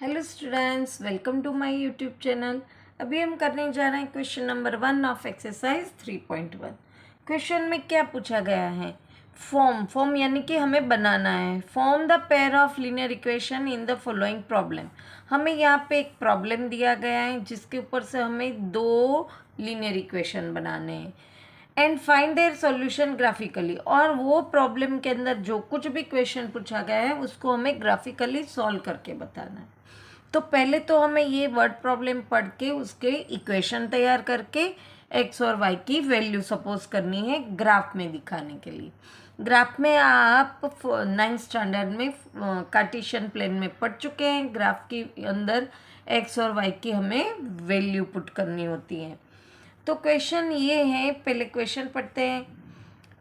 Hello students, welcome to my YouTube channel. अभी हम करने जा रहे हैं question number 1 of exercise 3.1। Question में क्या पूछा गया है? फॉर्म यानी कि हमें बनाना है। Form the pair of linear equation in the following problem. हमें यहाँ पे एक प्रॉब्लम दिया गया है जिसके ऊपर से हमें दो लीनियर इक्वेशन बनाने हैं and find their solution graphically. और वो प्रॉब्लम के अंदर जो कुछ भी क्वेश्चन पूछा गया है उसको हमें ग्राफिकली सॉल्व करके बताना है। तो पहले तो हमें ये वर्ड प्रॉब्लम पढ़ के उसके इक्वेशन तैयार करके एक्स और वाई की वैल्यू सपोज करनी है ग्राफ में दिखाने के लिए। ग्राफ में आप 9th स्टैंडर्ड में कार्टेशियन प्लेन में पढ़ चुके हैं। ग्राफ के अंदर एक्स और वाई की हमें वैल्यू पुट करनी होती है। तो क्वेश्चन ये है, पहले क्वेश्चन पढ़ते हैं।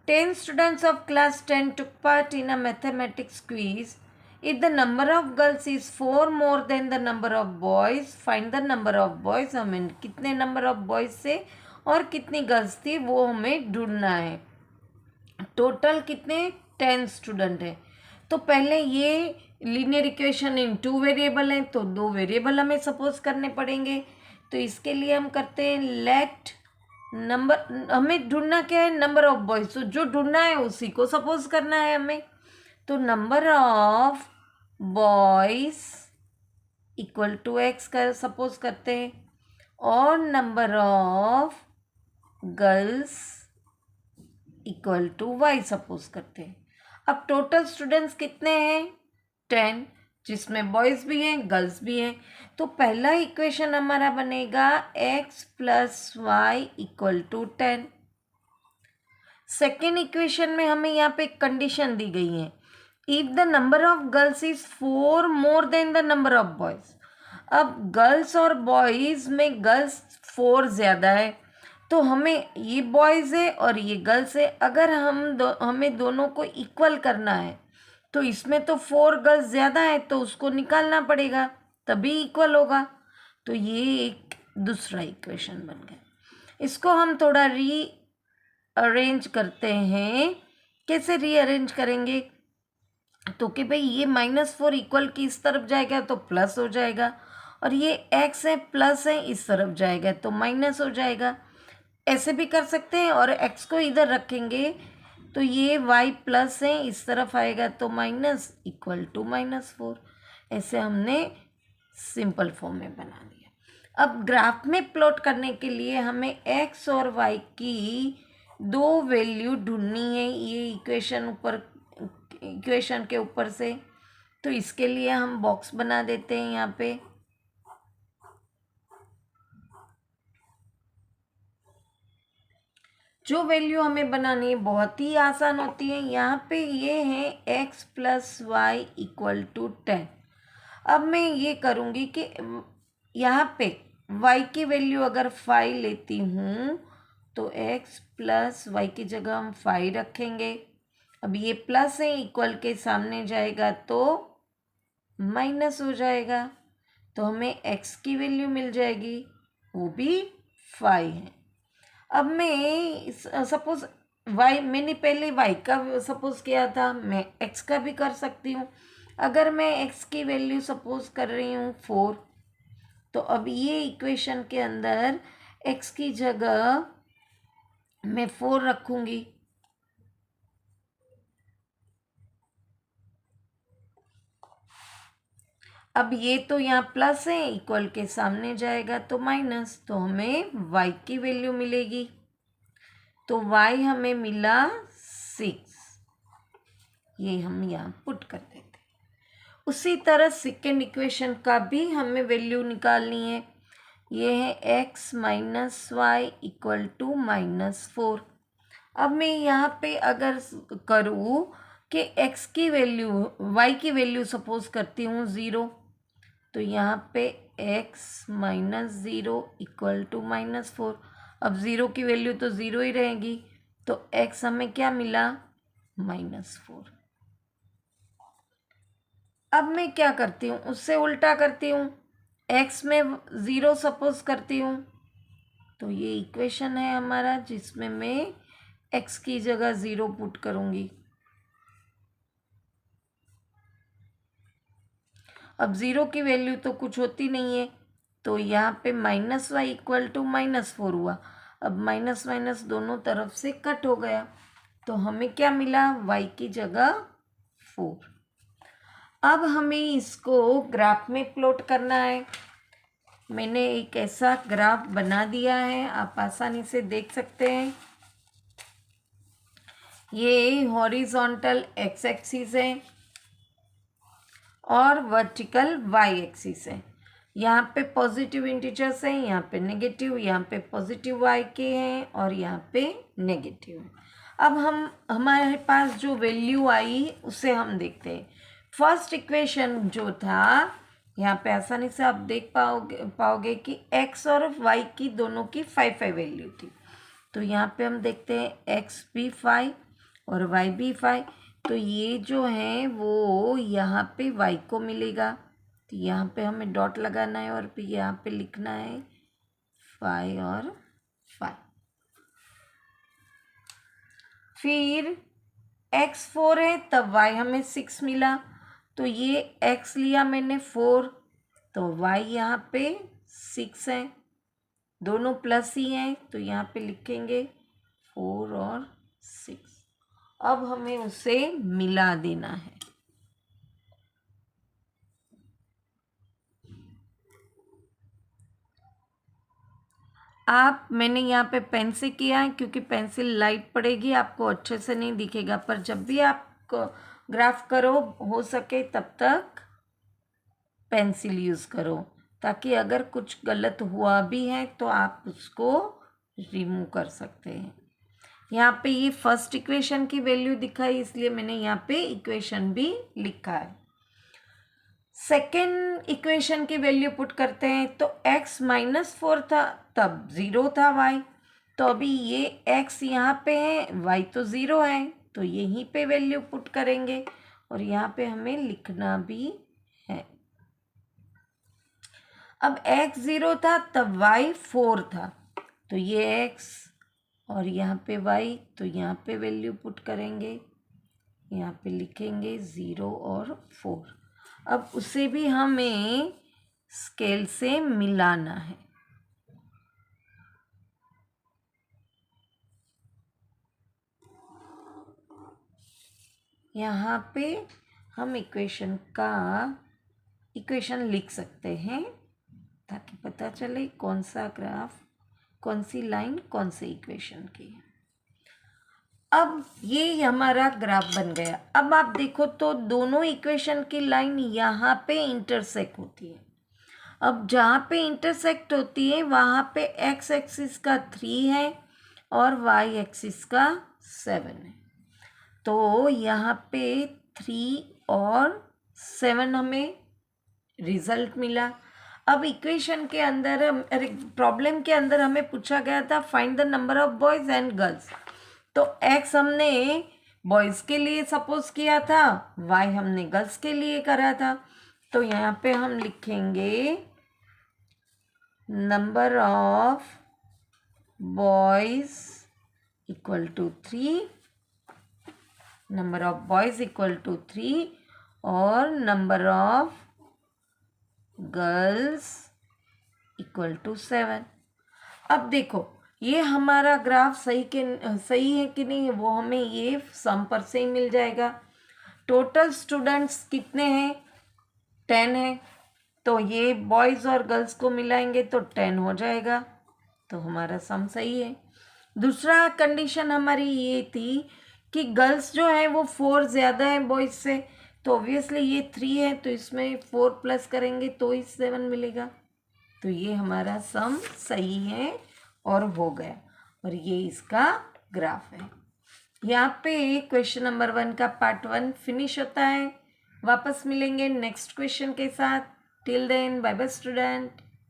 10 students of class 10 took part in a mathematics quiz. If the number of girls is 4 more than the number of boys, find the number of boys. हमें कितने नंबर ऑफ बॉयज से और कितनी गर्ल्स थी वो हमें ढूंढना है। टोटल कितने 10 स्टूडेंट हैं। तो पहले ये लीनियर इक्वेशन इन 2 वेरिएबल हैं तो 2 वेरिएबल हमें सपोज करने पड़ेंगे। तो इसके लिए हम करते हैं लेट नंबर, हमें ढूंढना क्या है? Number of boys. तो जो ढूंढना है उसी को सपोज करना है हमें। तो number of boys equal to x का सपोज करते हैं और number of girls equal to y suppose करते हैं। अब टोटल स्टूडेंट्स कितने हैं? 10, जिसमें बॉयज़ भी हैं गर्ल्स भी हैं। तो पहला इक्वेशन हमारा बनेगा x plus y equal to 10। Second equation में हमें यहाँ पे एक कंडीशन दी गई है, if the number of girls is 4 more than the number of boys. अब गर्ल्स और बॉयज में गर्ल्स 4 ज़्यादा है तो हमें ये बॉयज़ है और ये गर्ल्स है। अगर हमें दोनों को इक्वल करना है तो इसमें तो 4 गर्ल्स ज़्यादा है तो उसको निकालना पड़ेगा तभी इक्वल होगा। तो ये एक दूसरा इक्वेशन बन गया। इसको हम थोड़ा रीअरेंज करते हैं। कैसे रीअरेंज करेंगे? तो कि भाई ये -4 इक्वल की इस तरफ जाएगा तो प्लस हो जाएगा और ये x है प्लस है इस तरफ जाएगा तो माइनस हो जाएगा। ऐसे भी कर सकते हैं और x को इधर रखेंगे तो ये y प्लस है इस तरफ आएगा तो माइनस इक्वल टू -4। ऐसे हमने सिंपल फॉर्म में बना दिया। अब ग्राफ में प्लॉट करने के लिए हमें x और y की दो वैल्यू ढूंढनी है ये इक्वेशन के ऊपर से। तो इसके लिए हम बॉक्स बना देते हैं यहाँ पे। जो वैल्यू हमें बनानी है बहुत ही आसान होती है। यहाँ पे ये है x plus y equal to 10। अब मैं ये करूँगी कि यहाँ पे y की वैल्यू अगर 5 लेती हूँ तो x प्लस वाई की जगह हम 5 रखेंगे। अब ये प्लस है इक्वल के सामने जाएगा तो माइनस हो जाएगा तो हमें x की वैल्यू मिल जाएगी वो भी 5 है। अब मैं सपोज y, मैंने पहले y का सपोज किया था, मैं x का भी कर सकती हूँ। अगर मैं x की वैल्यू सपोज कर रही हूँ 4 तो अब ये इक्वेशन के अंदर x की जगह मैं 4 रखूँगी। अब ये तो यहाँ प्लस है इक्वल के सामने जाएगा तो माइनस तो हमें y की वैल्यू मिलेगी। तो y हमें मिला 6। ये हम यहाँ पुट कर देते हैं। उसी तरह सेकेंड इक्वेशन का भी हमें वैल्यू निकालनी है। ये है x minus y equal to -4। अब मैं यहाँ पे अगर करूँ कि x की वैल्यू y की वैल्यू सपोज करती हूँ 0 तो यहाँ पे x माइनस 0 इक्वल टू -4। अब 0 की वैल्यू तो 0 ही रहेगी तो x हमें क्या मिला? -4। अब मैं क्या करती हूँ, उससे उल्टा करती हूँ, x में 0 सपोज करती हूँ। तो ये इक्वेशन है हमारा जिसमें मैं x की जगह 0 पुट करूँगी। अब 0 की वैल्यू तो कुछ होती नहीं है, तो यहाँ पे -y इक्वल टू -4 हुआ। अब माइनस माइनस दोनों तरफ से कट हो गया, तो हमें क्या मिला, y की जगह 4। अब हमें इसको ग्राफ में प्लॉट करना है। मैंने एक ऐसा ग्राफ बना दिया है, आप आसानी से देख सकते हैं। ये हॉरिजॉन्टल x एक्सिस है और वर्टिकल y एक्सिस है। यहाँ पे पॉजिटिव इंटीजर्स हैं, यहाँ पे नेगेटिव, यहाँ पे पॉजिटिव y के हैं और यहाँ पे नेगेटिव है। अब हमारे पास जो वैल्यू आई उसे हम देखते हैं। फर्स्ट इक्वेशन जो था, यहाँ पे आसानी से आप देख पाओगे कि x और y की दोनों की 5 वैल्यू थी। तो यहाँ पे हम देखते हैं x भी 5 और y भी 5, तो ये जो है वो यहाँ पे y को मिलेगा, तो यहाँ पे हमें डॉट लगाना है और फिर यहाँ पे लिखना है 5 और 5। फिर x 4 है तब y हमें 6 मिला, तो ये x लिया मैंने 4, तो y यहाँ पे 6 है, दोनों प्लस ही हैं, तो यहाँ पे लिखेंगे 4 और 6। अब हमें उसे मिला देना है। मैंने यहाँ पे पेन से किया है क्योंकि पेंसिल लाइट पड़ेगी, आपको अच्छे से नहीं दिखेगा, पर जब भी आप ग्राफ करो हो सके तब तक पेंसिल यूज़ करो, ताकि अगर कुछ गलत हुआ भी है तो आप उसको रिमूव कर सकते हैं। यहाँ पे ये फर्स्ट इक्वेशन की वैल्यू दिखाई, इसलिए मैंने यहाँ पे इक्वेशन भी लिखा है। सेकेंड इक्वेशन की वैल्यू पुट करते हैं, तो x -4 था तब 0 था y, तो अभी ये x यहाँ पे है, y तो 0 है, तो यहीं पे वैल्यू पुट करेंगे और यहाँ पे हमें लिखना भी है। अब x 0 था तब y 4 था, तो ये x और यहाँ पे y, तो यहाँ पे वैल्यू पुट करेंगे, यहाँ पे लिखेंगे 0 और 4। अब उसे भी हमें स्केल से मिलाना है। यहाँ पे हम इक्वेशन लिख सकते हैं ताकि पता चले कौन सा ग्राफ, कौन सी लाइन कौन से इक्वेशन की है। अब ये हमारा ग्राफ बन गया। अब आप देखो तो दोनों इक्वेशन की लाइन यहाँ पे इंटरसेक्ट होती है। अब जहाँ पे इंटरसेक्ट होती है वहाँ पे x एक्सिस का 3 है और y एक्सिस का 7 है, तो यहाँ पे 3 और 7 हमें रिजल्ट मिला। अब इक्वेशन के अंदर, प्रॉब्लम के अंदर हमें पूछा गया था find the number of boys and girls, तो x हमने बॉयज़ के लिए सपोज किया था, y हमने गर्ल्स के लिए करा था, तो यहाँ पे हम लिखेंगे number of boys equal to 3, number of boys equal to 3 और number of girls equal to 7। अब देखो ये हमारा ग्राफ सही है कि नहीं, वो हमें ये सम पर से ही मिल जाएगा। टोटल स्टूडेंट्स कितने हैं, 10 है, तो ये बॉयज़ और गर्ल्स को मिलाएंगे तो 10 हो जाएगा, तो हमारा सम सही है। दूसरा कंडीशन हमारी ये थी कि गर्ल्स जो है वो 4 ज़्यादा है बॉयज़ से, तो ऑब्वियसली ये 3 है, तो इसमें 4 प्लस करेंगे तो ही 7 मिलेगा, तो ये हमारा सम सही है और हो गया, और ये इसका ग्राफ है। यहाँ पे क्वेश्चन नंबर 1 का पार्ट 1 फिनिश होता है। वापस मिलेंगे नेक्स्ट क्वेश्चन के साथ। Till then bye bye student.